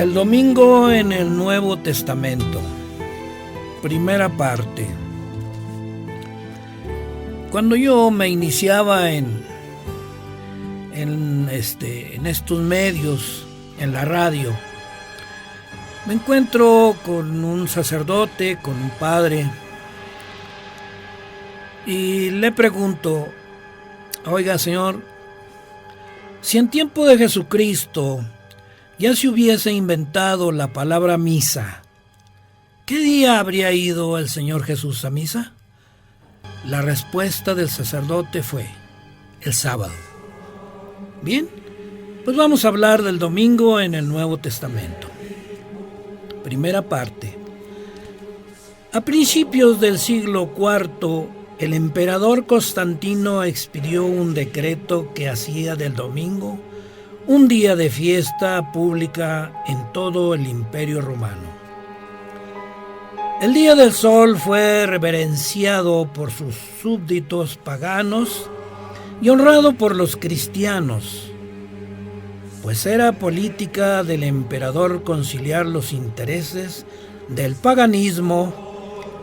El domingo en el Nuevo Testamento. Primera parte. Cuando yo me iniciaba en estos medios, en la radio, me encuentro con un sacerdote, con un padre, y le pregunto: oiga, señor, si en tiempo de Jesucristo ya se hubiese inventado la palabra misa, ¿qué día habría ido el Señor Jesús a misa? La respuesta del sacerdote fue: el sábado. Bien, pues vamos a hablar del domingo en el Nuevo Testamento. Primera parte. A principios del siglo IV, el emperador Constantino expidió un decreto que hacía del domingo un día de fiesta pública en todo el Imperio Romano. El Día del Sol fue reverenciado por sus súbditos paganos y honrado por los cristianos, pues era política del emperador conciliar los intereses del paganismo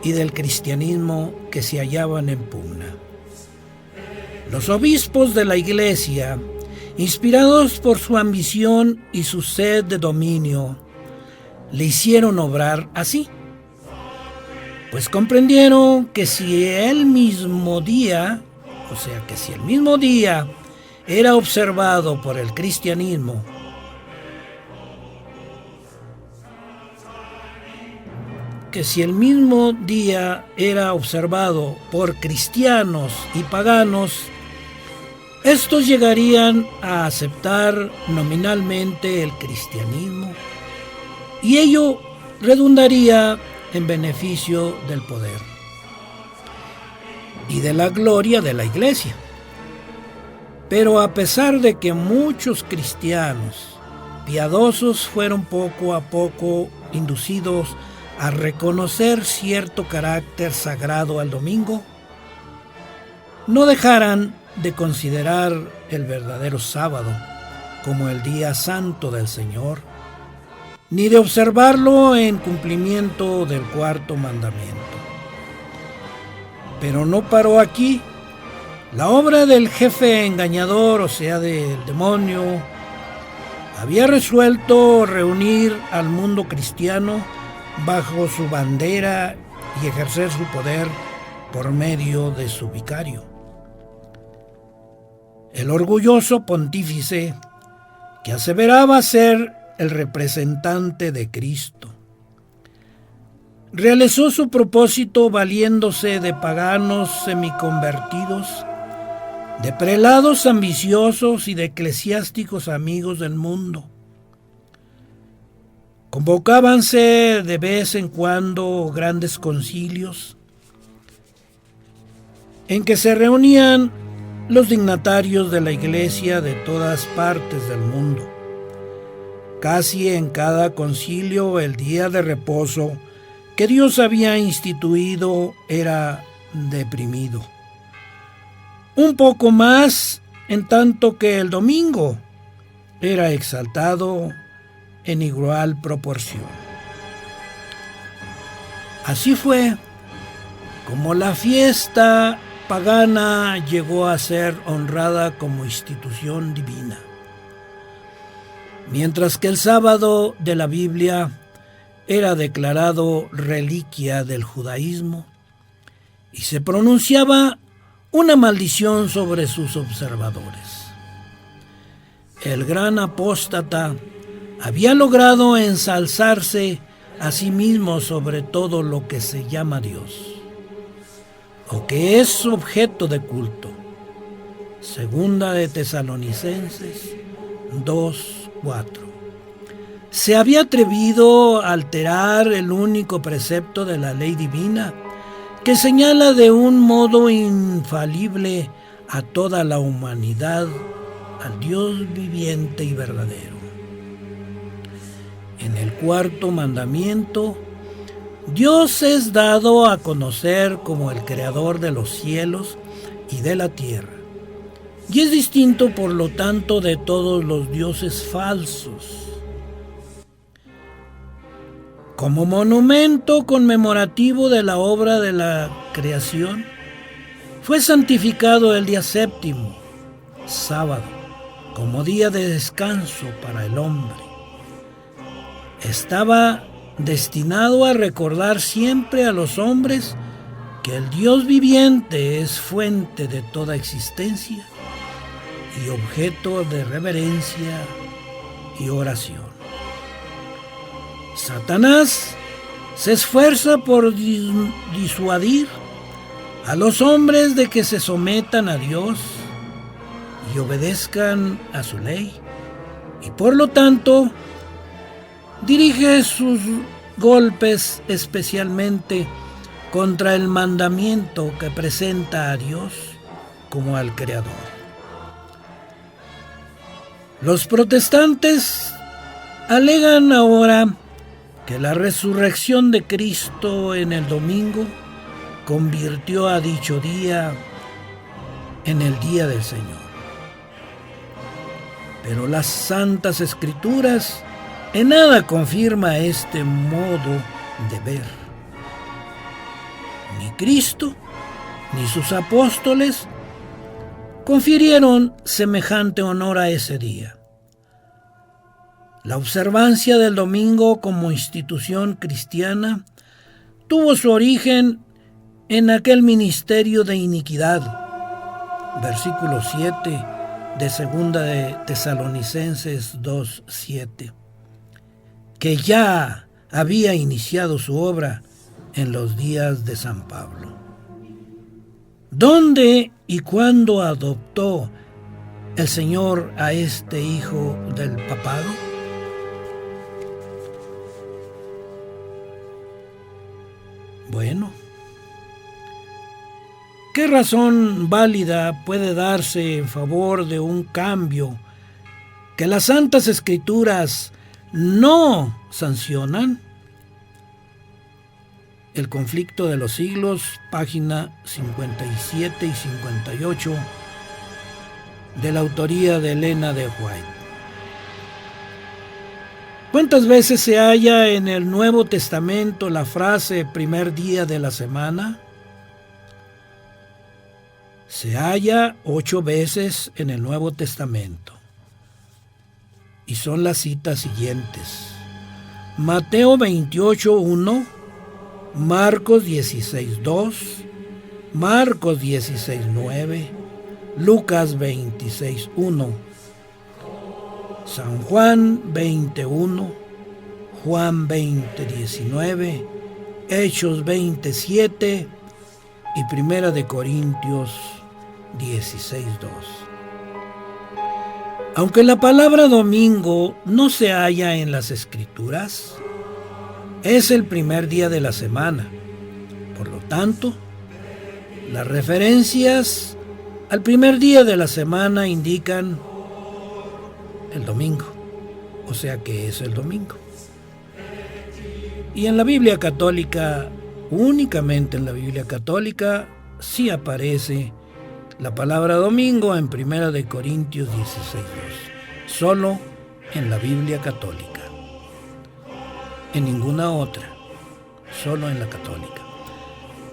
y del cristianismo que se hallaban en pugna. Los obispos de la Iglesia, inspirados por su ambición y su sed de dominio, le hicieron obrar así, pues comprendieron que si el mismo día era observado por el cristianismo, por cristianos y paganos, estos llegarían a aceptar nominalmente el cristianismo, y ello redundaría en beneficio del poder y de la gloria de la Iglesia. Pero a pesar de que muchos cristianos piadosos fueron poco a poco inducidos a reconocer cierto carácter sagrado al domingo, no dejaran de considerar el verdadero sábado como el día santo del Señor, ni de observarlo en cumplimiento del cuarto mandamiento. Pero no paró aquí. La obra del jefe engañador, o sea, del demonio, había resuelto reunir al mundo cristiano bajo su bandera y ejercer su poder por medio de su vicario, el orgulloso pontífice que aseveraba ser el representante de Cristo. Realizó su propósito valiéndose de paganos semiconvertidos, de prelados ambiciosos y de eclesiásticos amigos del mundo. Convocábanse de vez en cuando grandes concilios en que se reunían los dignatarios de la Iglesia de todas partes del mundo. Casi en cada concilio el día de reposo que Dios había instituido era deprimido. Un poco más, en tanto que el domingo era exaltado en igual proporción. Así fue como la fiesta pagana llegó a ser honrada como institución divina, mientras que el sábado de la Biblia era declarado reliquia del judaísmo y se pronunciaba una maldición sobre sus observadores. El gran apóstata había logrado ensalzarse a sí mismo sobre todo lo que se llama Dios, o que es objeto de culto. Segunda de Tesalonicenses 2:4. Se había atrevido a alterar el único precepto de la ley divina que señala de un modo infalible a toda la humanidad al Dios viviente y verdadero. En el cuarto mandamiento, Dios es dado a conocer como el creador de los cielos y de la tierra, y es distinto por lo tanto de todos los dioses falsos. Como monumento conmemorativo de la obra de la creación, fue santificado el día séptimo, sábado, como día de descanso para el hombre. Estaba destinado a recordar siempre a los hombres que el Dios viviente es fuente de toda existencia y objeto de reverencia y oración. Satanás se esfuerza por disuadir a los hombres de que se sometan a Dios y obedezcan a su ley, y por lo tanto dirige sus golpes especialmente contra el mandamiento que presenta a Dios como al Creador. Los protestantes alegan ahora que la resurrección de Cristo en el domingo convirtió a dicho día en el día del Señor. Pero las Santas Escrituras en nada confirma este modo de ver. Ni Cristo ni sus apóstoles confirieron semejante honor a ese día. La observancia del domingo como institución cristiana tuvo su origen en aquel ministerio de iniquidad, versículo 7 de segunda de Tesalonicenses 2:7, que ya había iniciado su obra en los días de San Pablo. ¿Dónde y cuándo adoptó el Señor a este hijo del papado? Bueno, ¿qué razón válida puede darse en favor de un cambio que las Santas Escrituras no sancionan? El conflicto de los siglos, página 57 y 58, de la autoría de Elena de White. ¿Cuántas veces se halla en el Nuevo Testamento la frase primer día de la semana? Se halla 8 veces en el Nuevo Testamento. Y son las citas siguientes: Mateo 28:1, Marcos 16:2, Marcos 16:9, Lucas 26:1, San Juan 20:1, Juan 20:19, Hechos 20:7 y Primera de Corintios 16:2. Aunque la palabra domingo no se halla en las Escrituras, es el primer día de la semana. Por lo tanto, las referencias al primer día de la semana indican el domingo, o sea que es el domingo. Y en la Biblia católica, únicamente en la Biblia católica, sí aparece la palabra domingo en Primera de Corintios 16:2, solo en la Biblia católica. En ninguna otra, solo en la católica.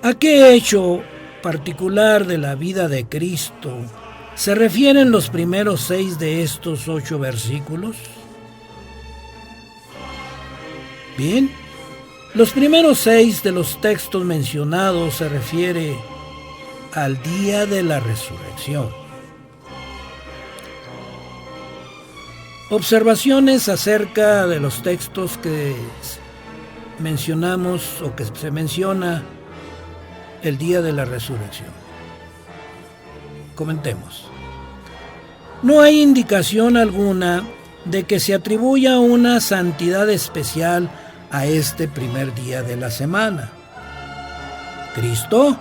¿A qué hecho particular de la vida de Cristo se refieren los primeros 6 de estos 8 versículos? Bien, los primeros 6 de los textos mencionados se refiere al día de la resurrección. Observaciones acerca de los textos que mencionamos o que se menciona el día de la resurrección. Comentemos. No hay indicación alguna de que se atribuya una santidad especial a este primer día de la semana. Cristo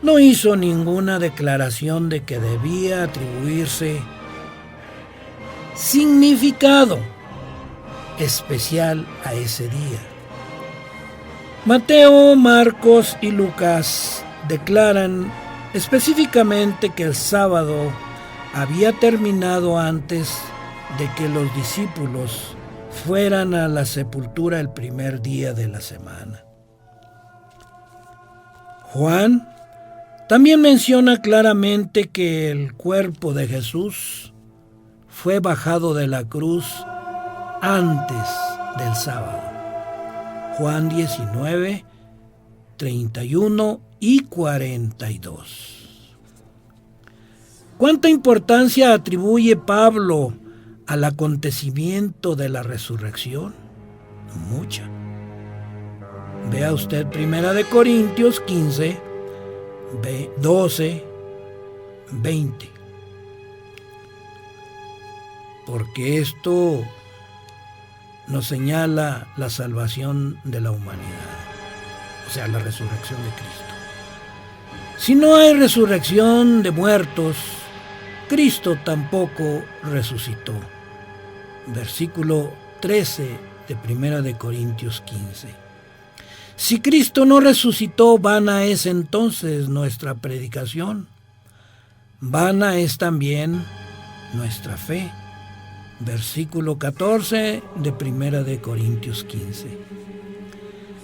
no hizo ninguna declaración de que debía atribuirse significado especial a ese día. Mateo, Marcos y Lucas declaran específicamente que el sábado había terminado antes de que los discípulos fueran a la sepultura el primer día de la semana. Juan también menciona claramente que el cuerpo de Jesús fue bajado de la cruz antes del sábado. Juan 19, 31 y 42. ¿Cuánta importancia atribuye Pablo al acontecimiento de la resurrección? Mucha. Vea usted 1 Corintios 15, 12, 20. Porque esto nos señala la salvación de la humanidad, o sea, la resurrección de Cristo. Si no hay resurrección de muertos, Cristo tampoco resucitó. Versículo 13 de 1 Corintios 15. Si Cristo no resucitó, vana es entonces nuestra predicación. Vana es también nuestra fe. Versículo 14 de 1 Corintios 15.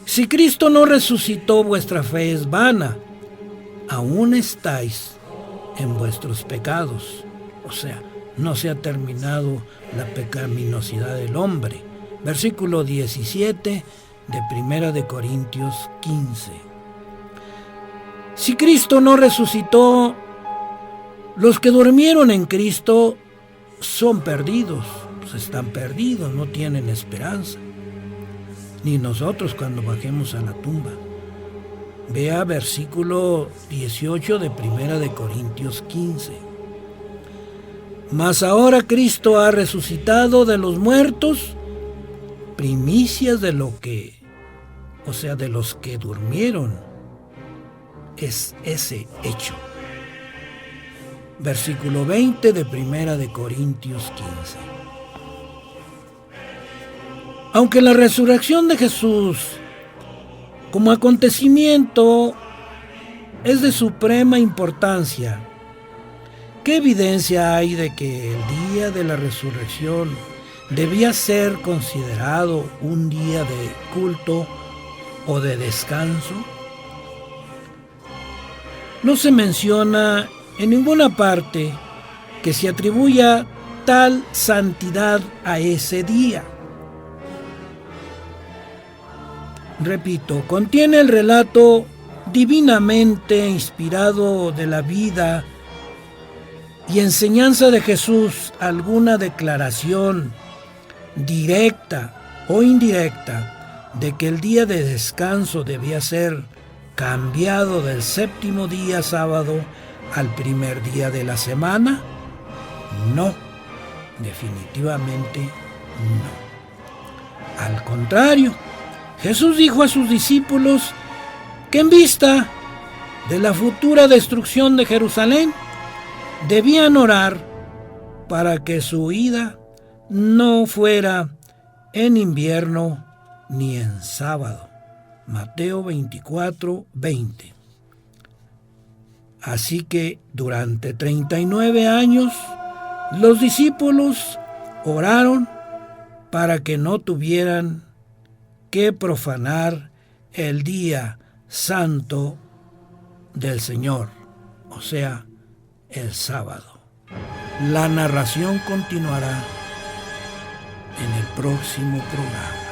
Si Cristo no resucitó, vuestra fe es vana. Aún estáis en vuestros pecados. O sea, no se ha terminado la pecaminosidad del hombre. Versículo 17 de 1 Corintios 15. Si Cristo no resucitó, los que durmieron en Cristo son perdidos, pues están perdidos, no tienen esperanza. Ni nosotros cuando bajemos a la tumba. Vea versículo 18 de 1 Corintios 15. Mas ahora Cristo ha resucitado de los muertos, primicias de lo que, o sea, de los que durmieron, es ese hecho. Versículo 20 de 1 Corintios 15. Aunque la resurrección de Jesús como acontecimiento es de suprema importancia, ¿qué evidencia hay de que el día de la resurrección debía ser considerado un día de culto o de descanso? No se menciona en ninguna parte que se atribuya tal santidad a ese día. Repito, contiene el relato divinamente inspirado de la vida y enseñanza de Jesús alguna declaración directa o indirecta de que el día de descanso debía ser cambiado del séptimo día sábado al primer día de la semana? No, definitivamente no. Al contrario, Jesús dijo a sus discípulos que en vista de la futura destrucción de Jerusalén, debían orar para que su huida no fuera en invierno ni en sábado. Mateo 24, 20. Así que durante 39 años los discípulos oraron para que no tuvieran que profanar el día santo del Señor, o sea, el sábado. La narración continuará en el próximo programa.